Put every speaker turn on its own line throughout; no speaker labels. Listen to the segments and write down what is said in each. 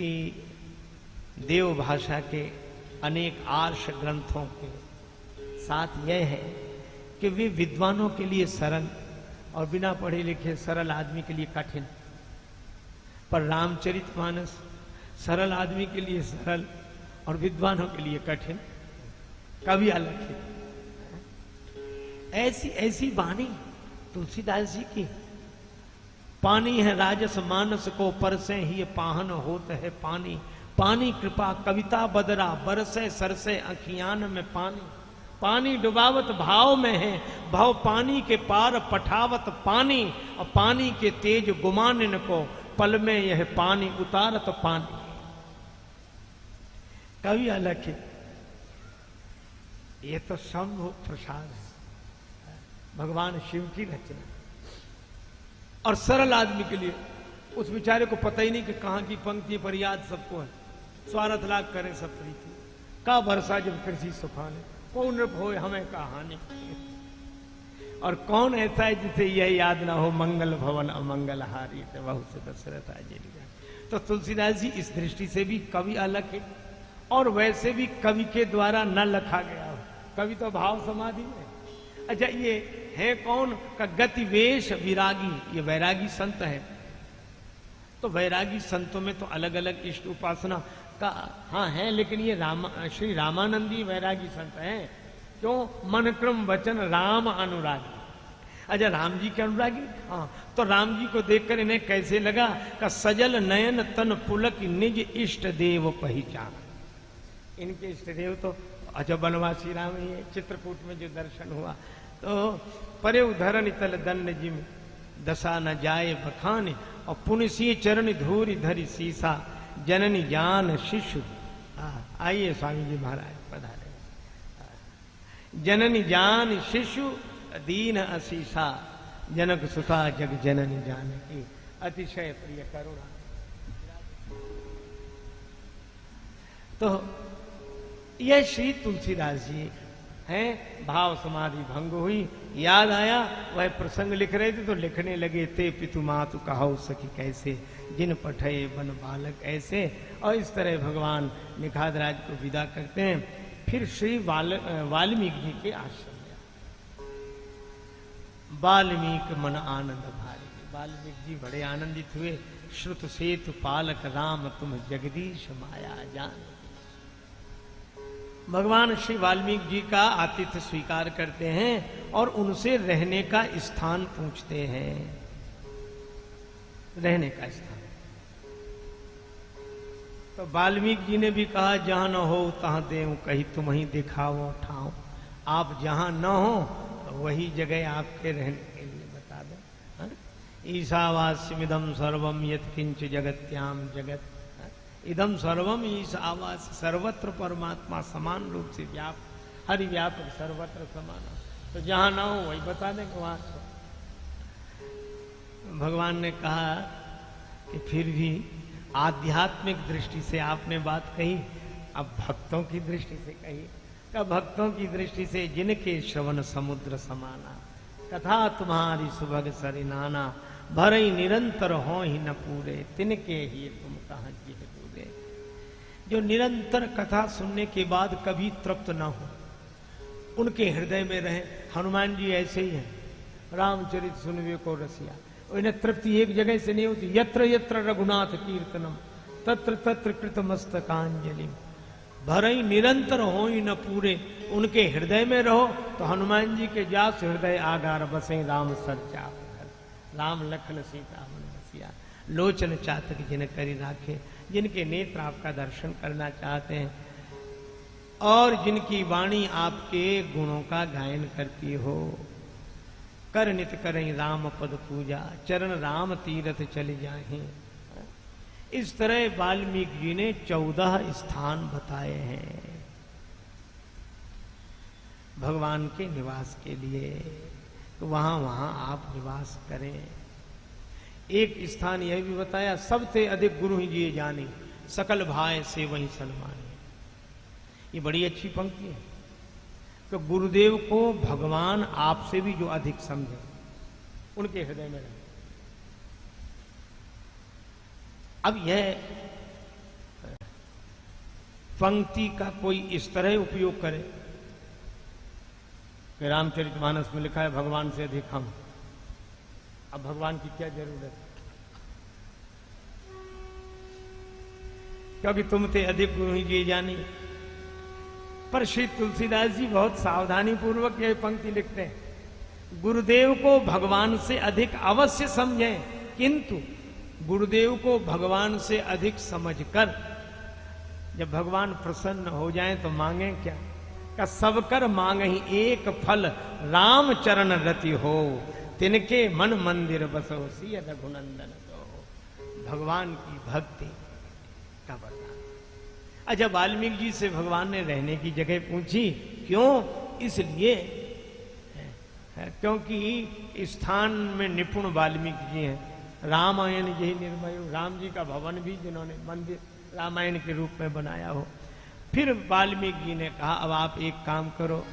कि देव भाषा के अनेक आर्ष ग्रंथों के साथ यह है कि वे विद्वानों के लिए सरल और बिना पढ़े लिखे सरल आदमी के लिए कठिन, पर रामचरितमानस सरल आदमी के लिए सरल और विद्वानों के लिए कठिन। कवि अलग है। ऐसी ऐसी वाणी तुलसीदास जी की। पानी है राजस मानस को परसे ही पाहन होत है पानी, पानी कृपा कविता बदरा बरसे सरसे अखियान में पानी, पानी डुबावत भाव में है भाव पानी के पार पठावत पानी, और पानी के तेज गुमान को पल में यह पानी उतारत पानी। कवि अलग है। ये तो शंभु प्रसाद है, भगवान शिव की रचना। और सरल आदमी के लिए, उस बेचारे को पता ही नहीं कि कहां की पंक्ति पर याद सबको है। स्वार्थ लाग करे सब प्रीति का वर्षा जब कृषि सुखाने, कौन नृप हो हमें कहानी। और कौन ऐसा है जिसे यह याद ना हो मंगल भवन अमंगल हारी बहु से दशरथ आजे। तो तुलसीदास जी इस दृष्टि से भी कवि अलग है, और वैसे भी कवि के द्वारा न लिखा गया हो। कवि तो भाव समाधि में। अच्छा, ये है कौन का गतिवेश विरागी, ये वैरागी संत है। तो वैरागी संतों में तो अलग अलग इष्ट उपासना का हाँ है, लेकिन ये श्री रामानंदी वैरागी संत हैं। क्यों? मन क्रम वचन राम अनुरागी। अच्छा, राम जी के अनुरागी। हाँ, तो राम जी को देखकर इन्हें कैसे लगा का सजल नयन तन पुलक निज इष्ट देव पहचान। इनके इष्ट देव तो अच्छा बनवासी राम ही है। चित्रकूट में जो दर्शन हुआ तो परे उधरण तल दन्न जिम दशा न जाए बखाने, और पुनसी चरण धूरी धरी सीसा जननी जान शिशु। आइए स्वामी जी महाराज पधारे। जननी जान शिशु दीन असीसा, जनक सुता जग जननी जान की अतिशय प्रिय करुणा। तो यह श्री तुलसीदास जी हैं। भाव समाधि भंग हुई, याद आया वह प्रसंग लिख रहे थे तो लिखने लगे ते पितु मातु कहो सखी कैसे, जिन पठे बन बालक ऐसे। और इस तरह भगवान निखादराज को विदा करते हैं। फिर श्री वाल्मीकि जी के आश्रम में। वाल्मीकि मन आनंद भारी। वाल्मीकि जी बड़े आनंदित हुए। श्रुत सेतु पालक राम तुम जगदीश माया जान। भगवान श्री वाल्मीकि जी का आतिथ्य स्वीकार करते हैं और उनसे रहने का स्थान पूछते हैं। रहने का स्थान तो वाल्मीकि जी ने भी कहा जहां न हो तहां देव कहीं तुम ही दिखाओ ठाओ। आप जहां न हो तो वही जगह आपके रहने के लिए बता दो। ईशावास्यमिदं सर्वम यत्किंच जगत्याम जगत। इदम सर्वम ईश आवास, सर्वत्र परमात्मा समान रूप से व्यापक, हरि व्यापक सर्वत्र समान। तो जहां ना हो वही बता दें वहां से। भगवान ने कहा कि फिर भी आध्यात्मिक दृष्टि से आपने बात कही, अब भक्तों की दृष्टि से कही। का भक्तों की दृष्टि से जिनके श्रवण समुद्र समाना, कथा तुम्हारी सुभग सरिनाना, भरई निरंतर हो ही न पूरे, तिनके ही तुम कहाँ जी पूरे। जो निरंतर कथा सुनने के बाद कभी तृप्त न हो, उनके हृदय में रहे। हनुमान जी ऐसे ही हैं। रामचरित सुनवे को रसिया, इन्हें तृप्ति एक जगह से नहीं होती। यत्र यत्र रघुनाथ कीर्तनम तत्र तत्र कृत मस्तकांजलि, भरई निरंतर हो ही न पूरे। उनके हृदय में रहो तो हनुमान जी के जास हृदय आगार बसे राम सच्चा, राम लखन सीता मन बसिया। लोचन चातक जिन करी राखे, जिनके नेत्र आपका दर्शन करना चाहते हैं और जिनकी वाणी आपके गुणों का गायन करती हो। कर नित करें राम पद पूजा, चरण राम तीरथ चल जाएं। इस तरह वाल्मीकि जी ने 14 स्थान बताए हैं भगवान के निवास के लिए। तो वहां वहां आप निवास करें। एक स्थान यह भी बताया, सबसे अधिक गुरु ही जिए जाने, सकल भाई से वही सलमाने। ये बड़ी अच्छी पंक्ति है कि गुरुदेव को भगवान आपसे भी जो अधिक समझे, उनके हृदय में रहे। अब यह पंक्ति का कोई इस तरह उपयोग करे कि रामचरितमानस में लिखा है भगवान से अधिक हम। अब भगवान की क्या जरूरत है, क्योंकि तुम थे अधिक गुरु ही जी जानी। पर श्री तुलसीदास जी बहुत सावधानी पूर्वक यह पंक्ति लिखते हैं, गुरुदेव को भगवान से अधिक अवश्य समझें, किंतु गुरुदेव को भगवान से अधिक समझकर जब भगवान प्रसन्न हो जाएं तो मांगे क्या, का सब कर मांग ही एक फल राम चरण रति हो, तिनके मन मंदिर बसो सिय रघुनंदन दो। भगवान की भक्ति का वरदान। अच्छा, वाल्मीकि जी से भगवान ने रहने की जगह पूछी, क्यों? इसलिए क्योंकि स्थान में निपुण वाल्मीकि जी हैं। रामायण यही निर्मय, राम जी का भवन भी जिन्होंने मंदिर रामायण के रूप में बनाया हो। फिर वाल्मीकि जी ने कहा, अब आप एक काम करो,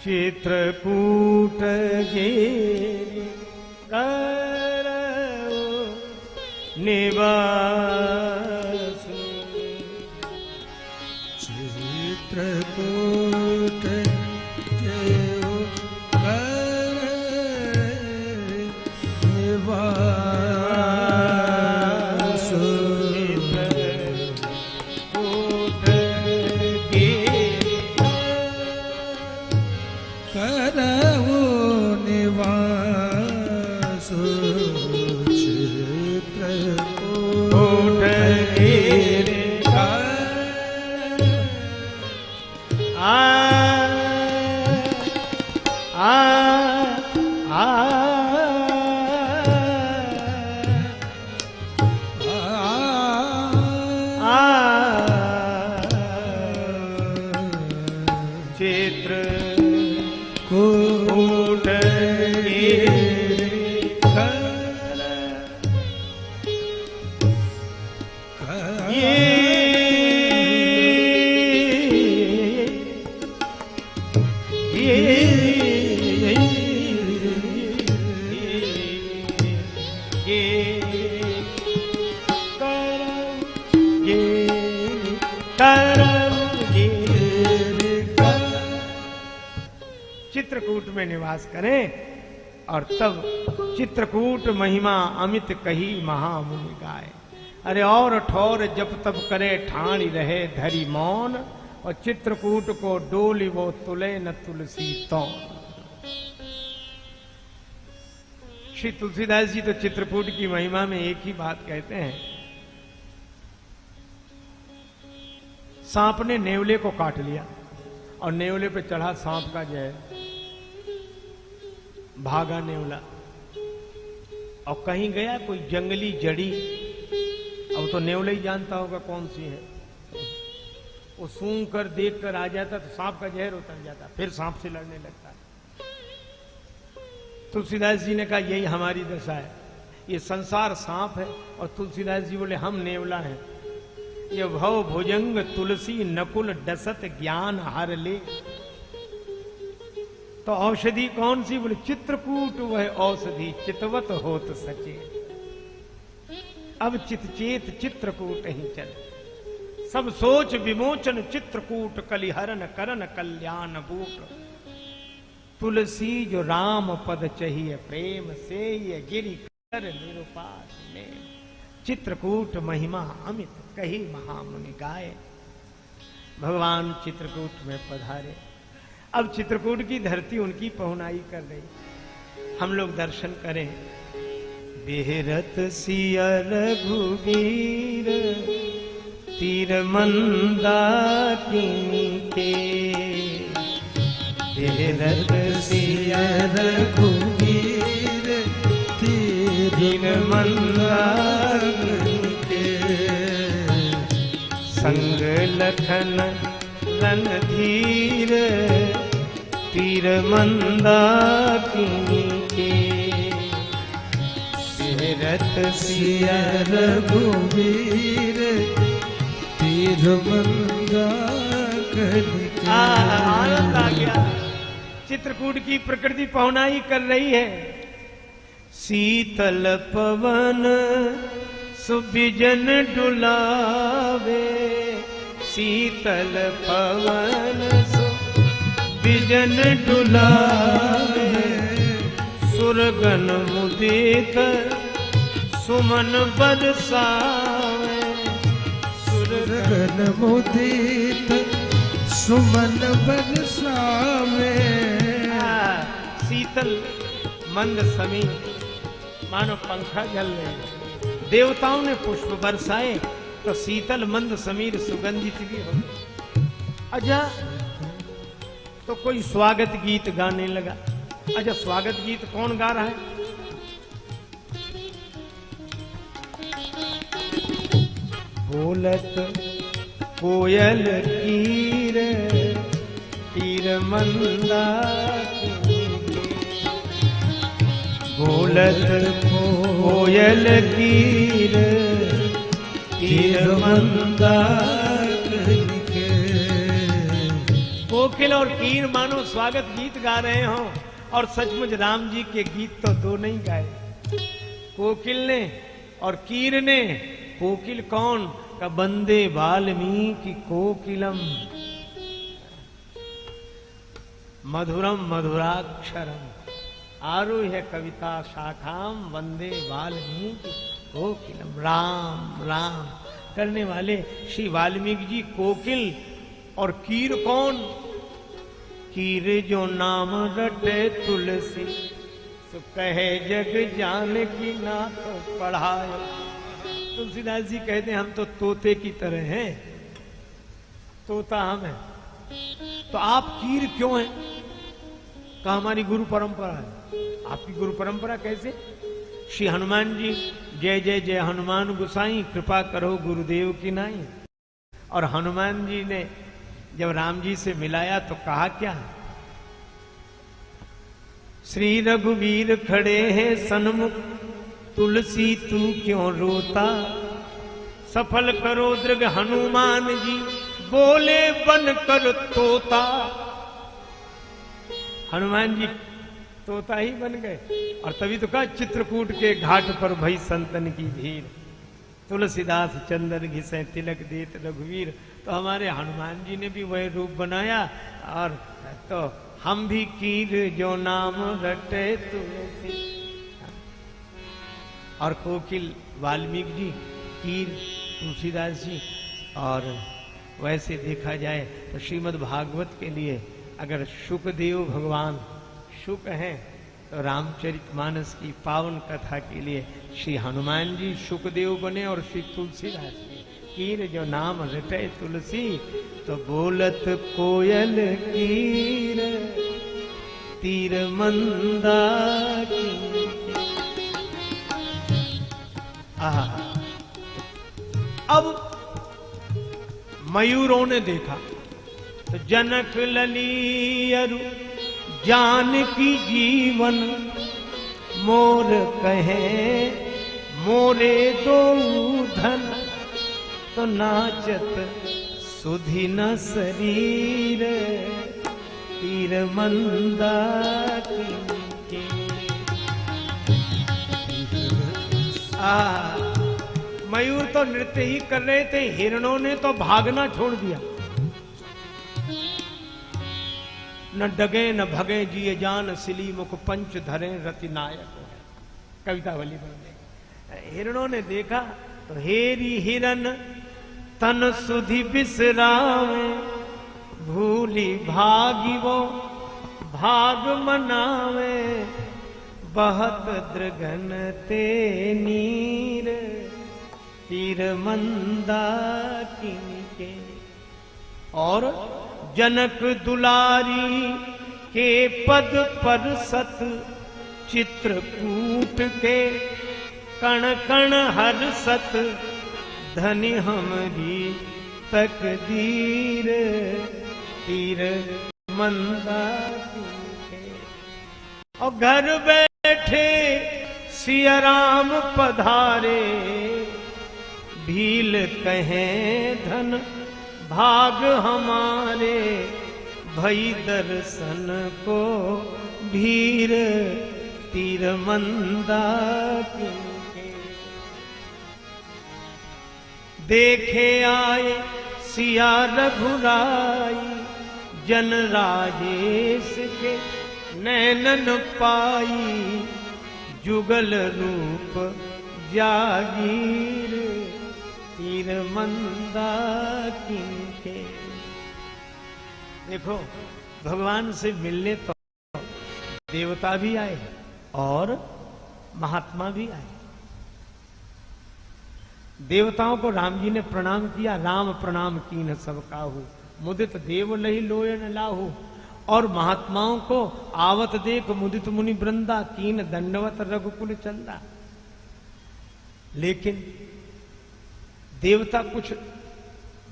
चित्रकूट गिरि करौ निवास,
चित्रकूट
चित्रकूट में निवास करें। और तब चित्रकूट महिमा अमित कही महामुनि गाय। अरे और ठौर जब तब करे ठाणी रहे धरी मौन, और चित्रकूट को डोली वो तुले न तुलसी तौन। श्री तुलसीदास जी तो चित्रकूट की महिमा में एक ही बात कहते हैं, सांप ने नेवले को काट लिया और नेवले पे चढ़ा सांप का जहर, भागा नेवला और कहीं गया कोई जंगली जड़ी, अब तो नेवला ही जानता होगा कौन सी है, वो सूंघ कर देख कर आ जाता तो सांप का जहर उतर जाता, फिर सांप से लड़ने लगता। तुलसीदास जी ने कहा यही हमारी दशा है, ये संसार सांप है और तुलसीदास जी बोले हम नेवला हैं। ये भव भुजंग तुलसी नकुल डसत ज्ञान हर ले, तो औषधि कौन सी? बोले चित्रकूट वह औषधि चितवत होत सचे, अब चितचेत चित्रकूट ही चल, सब सोच विमोचन चित्रकूट कलिहरन करन कल्याण बूट। तुलसी जो राम पद चाहिए प्रेम से, ये गिरि कर निरुपास ने, चित्रकूट महिमा अमित कही महामुनि गाय। भगवान चित्रकूट में पधारे। अब चित्रकूट की धरती उनकी पहुनाई कर रही, हम लोग दर्शन करें। बेहरत सिया रघुवीर तीर मंदाकिनी के, बेहरत सिया रघुवीर तीर मंदाकिनी के, संग लखन रणधीर तीर मंदाकिनी के, बेहरत सिया रघुवीर तीर मंदाकिनी के। आनंद आ गया। चित्रकूट की प्रकृति पहुनाई कर रही है। शीतल पवन सुबिजन डुलावे, शीतल पवन सुबिजन डुलावे, सुरगन मुदित सुमन बरसावे,
सुरगन मुदित सुमन बरसावे।
शीतल मंद समीर मानो पंखा जल रहे, देवताओं ने पुष्प बरसाए तो शीतल मंद समीर सुगंधित भी हो। अच्छा तो कोई स्वागत गीत गाने लगा। अच्छा स्वागत गीत कौन गा रहा है? बोलत कोयल कीर तीर मंदा, बोलत कोयल कीर तीर मंदा। कोकिल और कीर मानो स्वागत गीत गा रहे हो, और सचमुच राम जी के गीत तो दो नहीं गाए, कोकिल ने और कीर ने। कोकिल कौन का? बंदे वाल्मीकि कोकिलम मधुरम मधुराक्षरम आरुह्य कविता शाखाम वंदे वाल्मीकि कोकिलम। राम राम करने वाले श्री वाल्मीकि जी कोकिल। और कीर कौन? कीर जो नाम रटे तुलसी, सो कहे जग जानकी नाथ पढ़ाए। तुलसीदास जी कहते हैं हम तो तोते की तरह हैं, तोता हम हैं, तो आप कीर क्यों हैं? कहा हमारी गुरु परंपरा है। आपकी गुरु परंपरा कैसे? श्री हनुमान जी जय जय जय हनुमान गुसाई, कृपा करो गुरुदेव की नाई। और हनुमान जी ने जब राम जी से मिलाया तो कहा क्या? श्री रघुवीर खड़े हैं सन्मुख, तुलसी तू क्यों रोता, सफल करो दृग हनुमान जी, बोले बन कर तोता। हनुमान जी तोता ही बन गए। और तभी तो कहा चित्रकूट के घाट पर भई संतन की भीड़, तुलसीदास चंदन घिसे तिलक देत रघुवीर। तो हमारे हनुमान जी ने भी वह रूप बनाया। और तो हम भी कीर जो नाम रटे तुलसी। और कोकिल वाल्मीकि जी, कीर तुलसीदास जी। और वैसे देखा जाए तो श्रीमद् भागवत के लिए अगर शुकदेव भगवान शुक हैं, तो रामचरितमानस की पावन कथा के लिए श्री हनुमान जी शुकदेव बने और श्री तुलसीदास जी कीर जो नाम रटे तुलसी। तो बोलत कोयल कीर तीर मंदा की। अब मयूरों ने देखा तो जनक ललियरु जानकी जीवन, मोर कहे मोरे दो धन, तो नाचत सुधि न शरीर तीर मंदा की। मयूर तो नृत्य ही कर रहे थे, हिरणों ने तो भागना छोड़ दिया। न डगे न भगे जिए जान, सिली मुख पंच धरे रति नायक। कवितावली बन गई। हिरणों ने देखा तो हेरी हिरन तन सुधि बिसरावे, भूली भागी वो भाग मनावे, बहत दृगन ते नीर तीर मंदा किनके। और जनक दुलारी के पद पर सत, चित्रकूट के कण कण हर सत, धनि हमरी तकदीर तीर मंदा किनके। और घर बैठे सिया राम पधारे, भील कहें धन भाग हमारे, भई दर्शन को भीर तीर मंदा किनके। देखे आए सिया रघुराई, जन राजेश के नैनन पाई, जुगल रूप जागीर तीर मंदा किनके। देखो, भगवान से मिलने तो देवता भी आए और महात्मा भी आए। देवताओं को राम जी ने प्रणाम किया, राम प्रणाम कीन सब काहू, मुदित देव लही लोयन लाहू। और महात्माओं को आवत देख मुदित मुनि वृंदा, कीन दंडवत रघुकुल चंदा। लेकिन देवता कुछ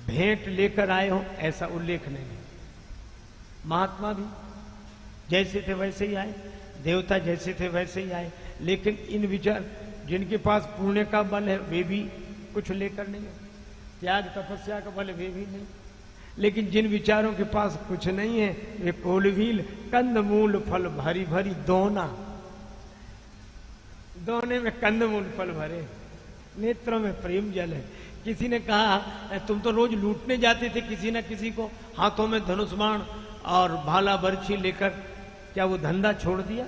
भेंट लेकर आए हो ऐसा उल्लेख नहीं। महात्मा भी जैसे थे वैसे ही आए, देवता जैसे थे वैसे ही आए, लेकिन इन विचार जिनके पास पुण्य का बल है वे भी कुछ लेकर नहीं, त्याग तपस्या का बल वे भी नहीं। लेकिन जिन विचारों के पास कुछ नहीं है वे कोलभील कंदमूल फल भरी भरी दोना, दोने में कंदमूल फल भरे, नेत्रों में प्रेम जल है। किसी ने कहा तुम तो रोज लूटने जाते थे किसी न किसी को, हाथों में धनुष बाण और भाला बर्छी लेकर, क्या वो धंधा छोड़ दिया?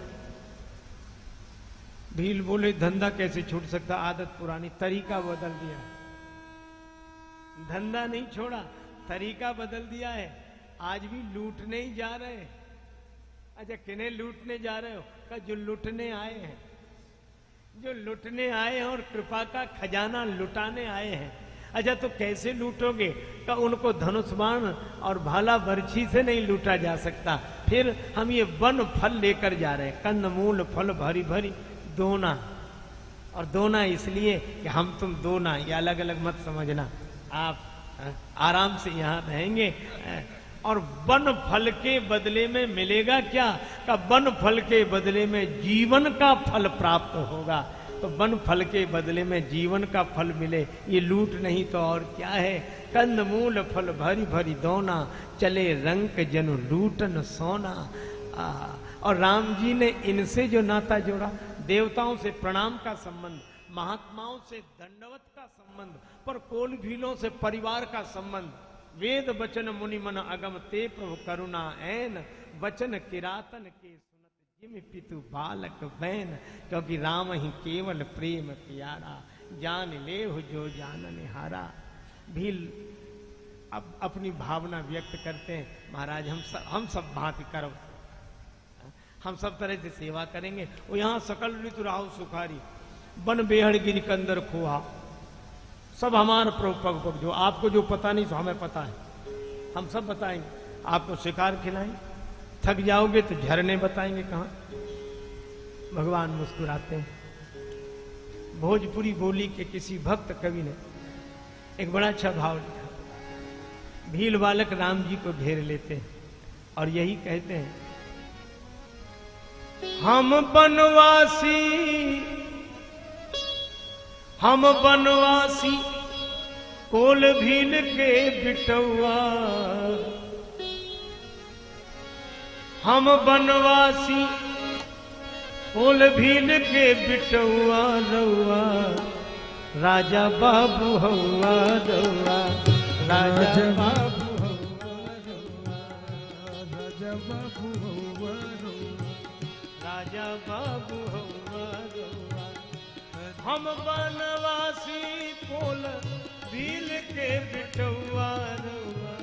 भील बोले धंधा कैसे छूट सकता, आदत पुरानी, तरीका बदल दिया। धंधा नहीं छोड़ा, तरीका बदल दिया है। आज भी लूटने ही जा रहे हैं। अच्छा, किन्हें लूटने जा रहे हो? का जो लूटने आए हैं, जो लूटने आए हैं और कृपा का खजाना लुटाने आए हैं। अच्छा, तो कैसे लूटोगे? का उनको धनुष बाण और भाला बर्छी से नहीं लूटा जा सकता। फिर हम ये वन फल लेकर जा रहे हैं, कंदमूल फल भरी भरी दोना। और दोना इसलिए कि हम तुम दोना, ये अलग अलग मत समझना। आप आराम से यहाँ रहेंगे और वन फल के बदले में मिलेगा क्या? का वन फल के बदले में जीवन का फल प्राप्त होगा। तो वन फल के बदले में जीवन का फल मिले, ये लूट नहीं तो और क्या है। कंदमूल फल भरी भरी दोना, चले रंक जनु लूटन सोना। और राम जी ने इनसे जो नाता जोड़ा, देवताओं से प्रणाम का संबंध, महात्माओं से दंडवत का संबंध, पर कोलभीलों से परिवार का संबंध। वेद वचन मुनि मन अगम ते प्रभु करुणा ऐन, वचन किरातन के सुनत जिम पितु बालक बैन। क्योंकि राम ही केवल प्रेम प्यारा, जान ले हो जो जानन हारा। भील अब अपनी भावना व्यक्त करते हैं, महाराज हम सब भांति करो, हम सब तरह से सेवा करेंगे। वो यहाँ सकल ऋतु राहु सुखारी, बन बेहड़ गिरी कंदर खोहा, सब हमारा प्रभु पग पग। जो आपको जो पता नहीं सो हमें पता है, हम सब बताएंगे। आपको शिकार खिलाएं, थक जाओगे तो झरने बताएंगे कहाँ। भगवान मुस्कुराते हैं। भोजपुरी बोली के किसी भक्त कवि ने एक बड़ा अच्छा भाव लिखा। भील बालक राम जी को घेर लेते हैं और यही कहते हैं, हम बनवासी कोल भील के बिटौआ, हम बनवासी कोल भील के बिटौआ रउआ, राजा बाबू हौआ रउआ, राजा बाबू हौआ रउआ, राजा बाबू हौआ रउआ, राजा बाबू हौआ रउआ। हम बनवासी कोल भील के बिटौआ रउआ,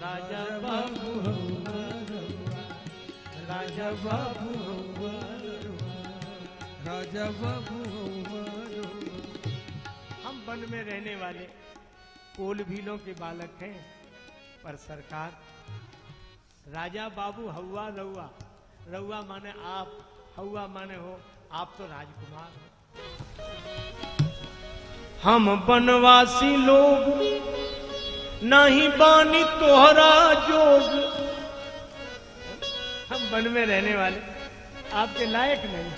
राजा बाबू हौआ रउआ, राजा बाबू हौआ रउआ, राजा बाबू हौआ रउआ। हम वन में रहने वाले कोल भीलों के बालक हैं, पर सरकार राजा बाबू हौआ रउआ, रउआ माने आप, हौआ माने हो, आप तो राजकुमार हो। हम बनवासी लोग नहीं बानी तोहरा जोग, हम वन में रहने वाले आपके लायक नहीं।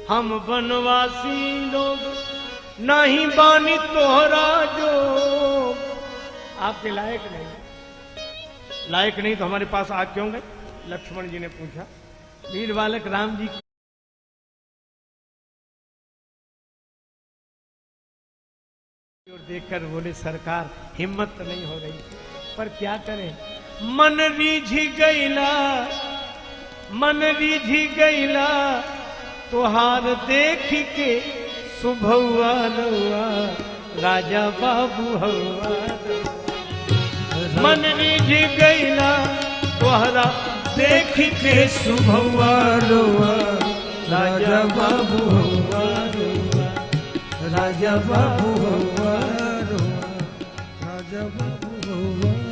हम बनवासी लोग नहीं बानी तोहरा जोग, आपके लायक नहीं। लायक नहीं तो हमारे पास आ क्यों गए? लक्ष्मण जी ने पूछा। वीर बालक राम जी और देखकर बोले सरकार हिम्मत तो नहीं हो रही, पर क्या करें, मन रीझी गईला तोहार देख के सुभौआ रउआ राजा बाबू हवा। मन रीझी गईला तोहरा देख के सुभौआ रउआ राजा बाबू हवा, राजा बाबू हवा,
राजा बाबू हवा।